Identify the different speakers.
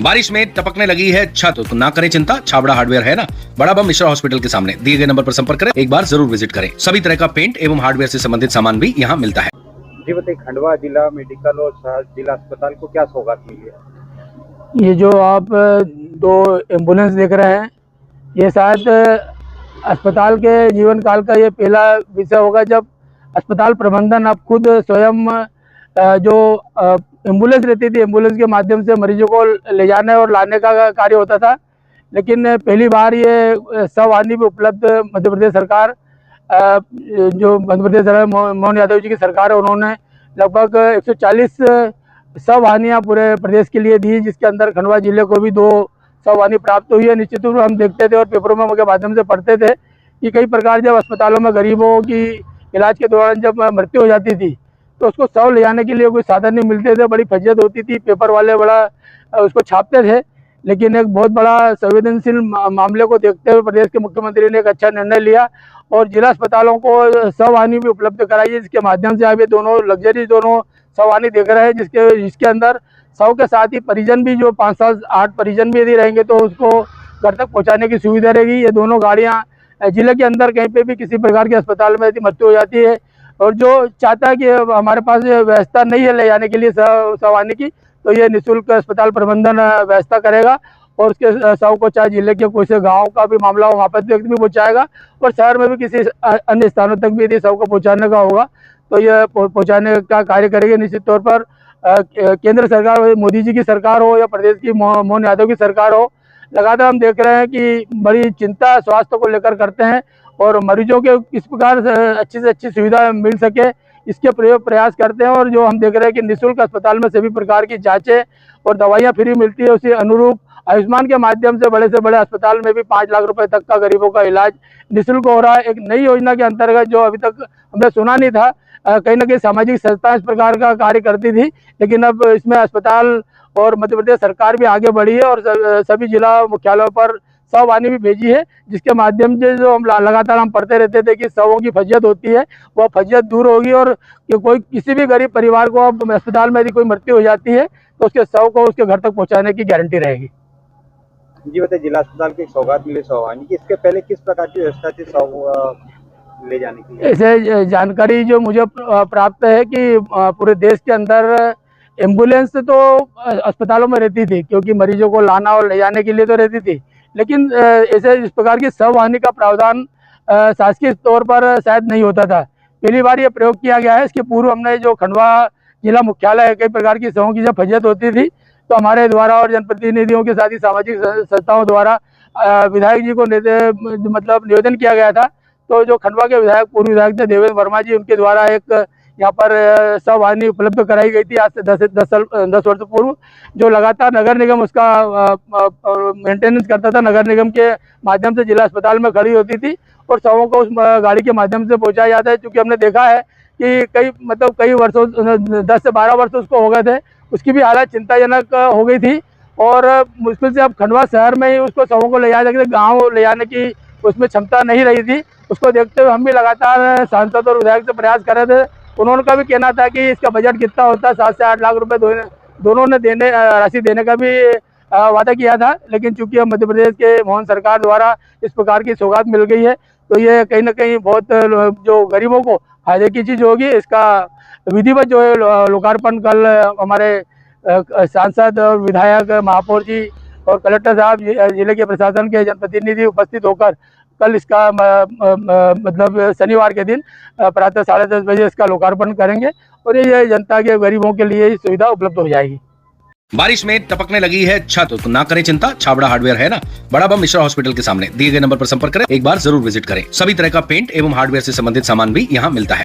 Speaker 1: बारिश में टपकने लगी है छत तो ना करें चिंता, छाबड़ा हार्डवेयर है ना। बड़ा बम मिश्रा हॉस्पिटल के सामने दिए गए नंबर पर संपर्क करें, एक बार जरूर विजिट करें। सभी तरह का पेंट एवं हार्डवेयर से संबंधित सामान भी यहाँ मिलता है।
Speaker 2: जी बताइए, खंडवा जिला मेडिकल और जिला अस्पताल को क्या सौगात मिली है?
Speaker 3: ये जो आप दो एम्बुलेंस देख रहे हैं, ये शायद अस्पताल के जीवन काल का ये पहला विषय होगा जब अस्पताल प्रबंधन अब खुद स्वयं जो एम्बुलेंस रहती थी, एम्बुलेंस के माध्यम से मरीजों को ले जाने और लाने का कार्य होता था। लेकिन पहली बार ये सवाहनी भी उपलब्ध मध्य प्रदेश सरकार, जो मध्य प्रदेश सरकार मोहन यादव जी की सरकार है, उन्होंने लगभग 140 सवाहनियाँ पूरे प्रदेश के लिए दी, जिसके अंदर खंडवा जिले को भी 2 सवाहनी प्राप्त हुई है। निश्चित रूप से हम देखते थे और पेपरों में के माध्यम से पढ़ते थे कि कई प्रकार जब अस्पतालों में गरीबों की इलाज के दौरान जब मृत्यु हो जाती थी तो उसको शव ले जाने के लिए कोई साधन नहीं मिलते थे, बड़ी फजियत होती थी, पेपर वाले बड़ा उसको छापते थे। लेकिन एक बहुत बड़ा संवेदनशील मामले को देखते हुए प्रदेश के मुख्यमंत्री ने एक अच्छा निर्णय लिया और जिला अस्पतालों को सवाहनी भी उपलब्ध कराई है, जिसके माध्यम से आप ये दोनों लग्जरी दोनों सवाहनी देख रहे हैं, जिसके अंदर शव के साथ ही परिजन भी, जो 5 से 8 परिजन भी यदि रहेंगे तो उसको घर तक पहुँचाने की सुविधा रहेगी। ये दोनों गाड़ियाँ जिले के अंदर कहीं पे भी किसी प्रकार के अस्पताल में यदि मृत्यु हो जाती है और जो चाहता है कि हमारे पास व्यवस्था नहीं है ले जाने के लिए सवाहनी की, तो ये निःशुल्क अस्पताल प्रबंधन व्यवस्था करेगा और उसके शव को चाहे जिले के कोई से गांव का भी मामला हो वहाँ पर भी पहुँचाएगा और शहर में भी किसी अन्य स्थानों तक भी यदि शव को पहुँचाने का होगा तो ये पहुँचाने का कार्य करेगी। निश्चित तौर पर केंद्र सरकार, मोदी जी की सरकार हो या प्रदेश की मोहन यादव की सरकार हो, लगातार हम देख रहे हैं कि बड़ी चिंता स्वास्थ्य को लेकर करते हैं और मरीजों के किस प्रकार अच्छी से अच्छी सुविधा मिल सके इसके प्रयास करते हैं। और जो हम देख रहे हैं कि निःशुल्क अस्पताल में सभी प्रकार की जांचें और दवाइयां फ्री मिलती है, उसी अनुरूप आयुष्मान के माध्यम से बड़े अस्पताल में भी 5 लाख रुपए तक का गरीबों का इलाज निःशुल्क हो रहा है। एक नई योजना के अंतर्गत जो अभी तक हमने सुना नहीं था, कहीं ना कहीं सामाजिक संस्थाएं इस प्रकार का कार्य करती थी, लेकिन अब इसमें अस्पताल और मध्य प्रदेश सरकार भी आगे बढ़ी है और सभी जिला मुख्यालयों पर सवाहनी भी भेजी है, जिसके माध्यम से जो हम लगातार हम पढ़ते रहते थे कि शवों की फजियत होती है, वो फजियत दूर होगी और कोई किसी भी गरीब परिवार को अब अस्पताल में यदि कोई मृत्यु हो जाती है तो उसके शव को उसके घर तक पहुंचाने की गारंटी रहेगी।
Speaker 2: जी बताइए, जिला अस्पताल की सौगात मिली सवाहनी की, इसके पहले किस प्रकार की व्यवस्था थी शव ले जाने की?
Speaker 3: ऐसे जानकारी जो मुझे प्राप्त है कि पूरे देश के अंदर एम्बुलेंस तो अस्पतालों में रहती थी, क्योंकि मरीजों को लाना और ले जाने के लिए तो रहती थी, लेकिन ऐसे इस प्रकार की सवाहनी का प्रावधान शासकीय तौर पर शायद नहीं होता था। पहली बार ये प्रयोग किया गया है। इसके पूर्व हमने जो खंडवा जिला मुख्यालय है, कई प्रकार की शवों की जब फजियत होती थी तो हमारे द्वारा और जनप्रतिनिधियों के साथ ही सामाजिक संस्थाओं द्वारा विधायक जी को मतलब निवेदन किया गया था। तो जो खंडवा के विधायक, पूर्व विधायक थे देवेंद्र वर्मा जी, उनके द्वारा एक यहाँ पर सवाहनी उपलब्ध कराई गई थी आज से 10 वर्ष पूर्व, जो लगातार नगर निगम उसका मेंटेनेंस करता था। नगर निगम के माध्यम से जिला अस्पताल में खड़ी होती थी और शवों को उस गाड़ी के माध्यम से पहुंचाया जाता है। क्योंकि हमने देखा है कि कई वर्षों 10 से 12 वर्ष उसको हो गए थे, उसकी भी हालत चिंताजनक हो गई थी और मुश्किल से अब खंडवा शहर में ही उसको शवों को ले जा सकते, गाँव ले जाने की उसमें क्षमता नहीं रही थी। उसको देखते हुए हम भी लगातार सांसद और विधायक से प्रयास कर रहे थे। उन्होंने का भी कहना था कि इसका बजट कितना होता है, 7 से 8 लाख रुपए दोनों ने राशि देने का भी वादा किया था। लेकिन चूंकि अब मध्य प्रदेश के मोहन सरकार द्वारा इस प्रकार की सौगात मिल गई है तो ये कहीं ना कहीं बहुत जो गरीबों को फायदे की चीज़ होगी। इसका विधिवत जो है लोकार्पण कल हमारे सांसद और विधायक, महापौर जी और कलेक्टर साहब, जिले के प्रशासन के जनप्रतिनिधि उपस्थित होकर कल इसका मतलब शनिवार के दिन प्रातः 10:30 बजे इसका लोकार्पण करेंगे और ये जनता के गरीबों के लिए सुविधा उपलब्ध हो जाएगी।
Speaker 1: बारिश में टपकने लगी है छत तो ना करें चिंता, छाबड़ा हार्डवेयर है ना। बड़ा बम मिश्रा हॉस्पिटल के सामने दिए गए नंबर पर संपर्क करें, एक बार जरूर विजिट करें। सभी तरह का पेंट एवं हार्डवेयर से संबंधित सामान भी यहाँ मिलता है।